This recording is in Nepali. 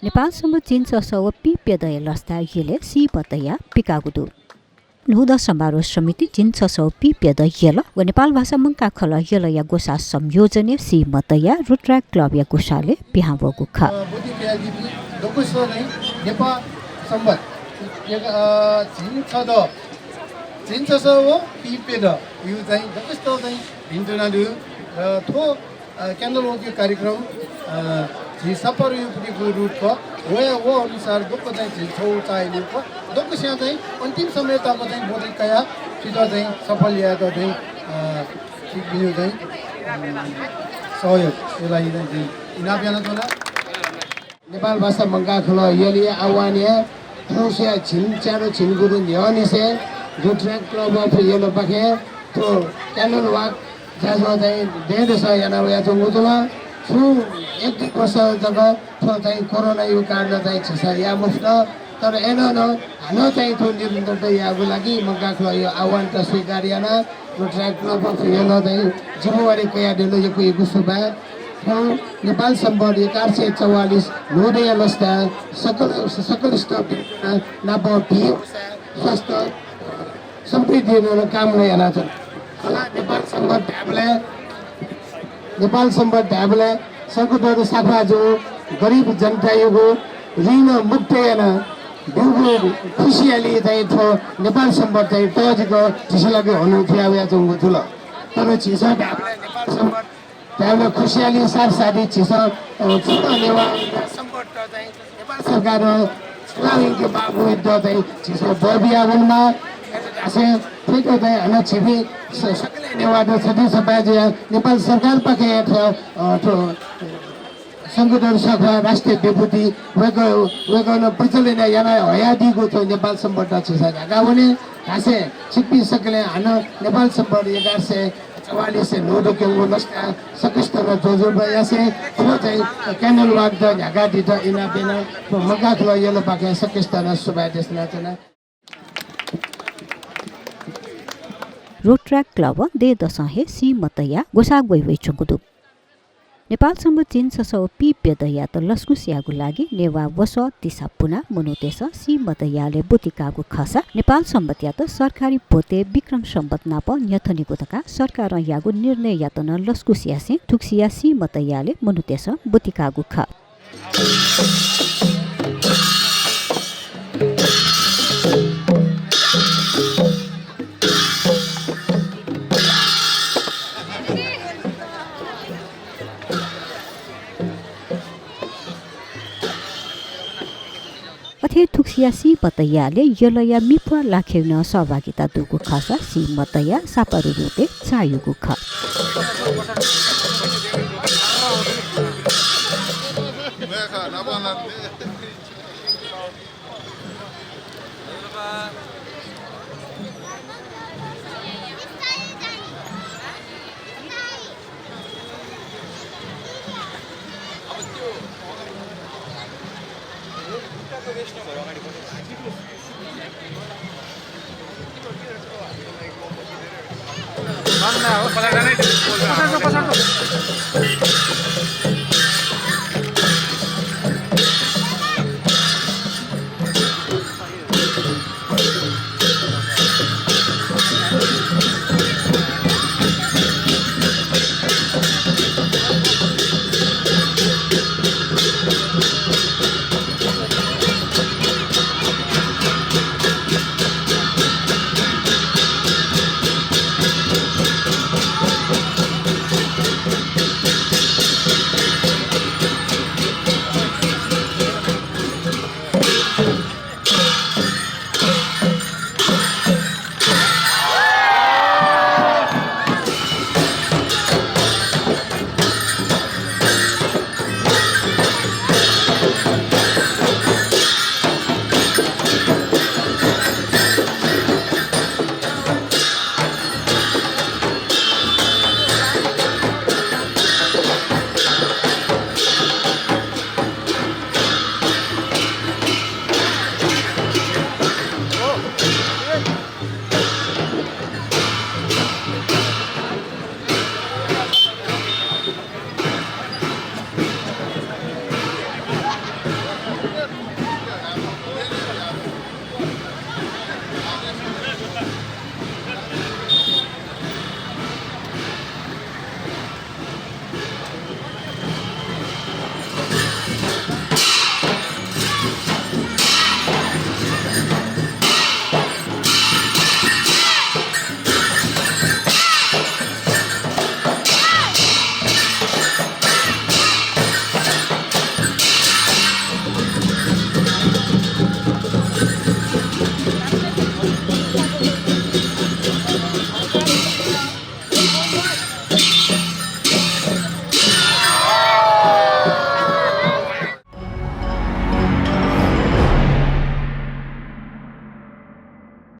नेपालसम्म चिन्छ सव पिप्यदय लस्ता येले सी बतया पिकागुदु नुदा समारोह समिति चिन्छ सव पिप्यदय येल व नेपाल भाषा मंका खल येल या गोसा संयोजने सी मतया रुट्र्याक क्लब या गोसाले पिहावगु ख नेपाल सम्बत चिन्छ सव पिप्यद यो चाहिँ जस्तो चाहिँ भिन्टुनादु थो क्यान्डल वकको कार्यक्रम जी सपर यो पुगेको रुटको वो अनुसार दुःख चाहिँ छौ चाहिने को दुःख स्या चाहिँ अन्तिम समय तक चाहिँ बोधै कया छिटो चाहिँ सफल या त चाहिँ यो चाहिँ सहयोग यसलाई चाहिँ इनाबियान होला नेपाल भाषा मंगा खलो यली आवानिया थौसिया छिन चारो छिन गुरु न्यानिसे रुट्र्याक क्लब अफ येलो पाखे तो क्यान्डल वाक जसमा चाहिँ धेरै छ याना या त मुदुला छु एक दुई वर्ष जब चाहिँ कोरोना यो कारणले चाहिँ छ या मुफ्त तर एन हानो चाहिँ थो निरन्तर याको लागि मगाखलो यो आह्वान त स्वीकार्यान रुट्र्याक क्लब अफ येलो चाहिँ जिम्मेवारी कया दिलो यो कुएको सुबा नेपाल सम्बन्ध 444 नोदय लस्ता सकल स्टप नापो भिउ स्वास्थ्य समृद्धि काम याना छ नेपाल सम्बन्ध ढाबले सकुदर साफा जो गरीब जनता यो ऋण मुक्त याना दुगो खुसियाली चाहिँ थो नेपाल सम्बन्ध चाहिँ तजिको छिसलाको हुनु थियो या जंगु थुल तर छिस ढाबले नेपाल सम्बन्ध ढाबले खुसियाली साथसाथी छिस छुट नेवा सम्बन्ध चाहिँ नेपाल सरकार चलाउनेको बाबु चाहिँ छिस बबिया वनमा आसे फेको चाहिँ हन छिबी सकले नेवादो छति सपाजे नेपाल सरकार पाके थियो संगठन सभा राष्ट्रिय डेपुटी वेगो प्रचलन याना हयादिको थियो नेपाल सम्बन्ध छिसा गाउने आसे छिपी सकले हन नेपाल सम्बन्ध 1144 नोदो केंगो नस्ता सकिस्तन जोजो बयासे त्यो चाहिँ क्यान्डल वाक द झगा दिद इना बेना मगाखलो येलो पाके सकिस्तन सुबा देशना जना रुट्र्याक क्लब दे दसहे सी मतया गोसाग वैवै चुगुदु नेपालसम्म चिन्छ सव पिप्यदया त लस्कुसियागु लागि नेवा वस दिशा पुना मनुतेस सी मतयाले बुतिकागु खसा नेपाल सम्बत या त सरकारी पोते विक्रम सम्बत नाप न्यथनिगु तका सरकार यागु निर्णय यातन लस्कुसियासे ठुक्सिया सी मतयाले मनुतेस बुतिकागु ख अथे थुक्सिया सी मतयाले यलया मिफा लाखेउन सहभागिता दुगु खसा सी मतया सापारु रुते चायुगु ख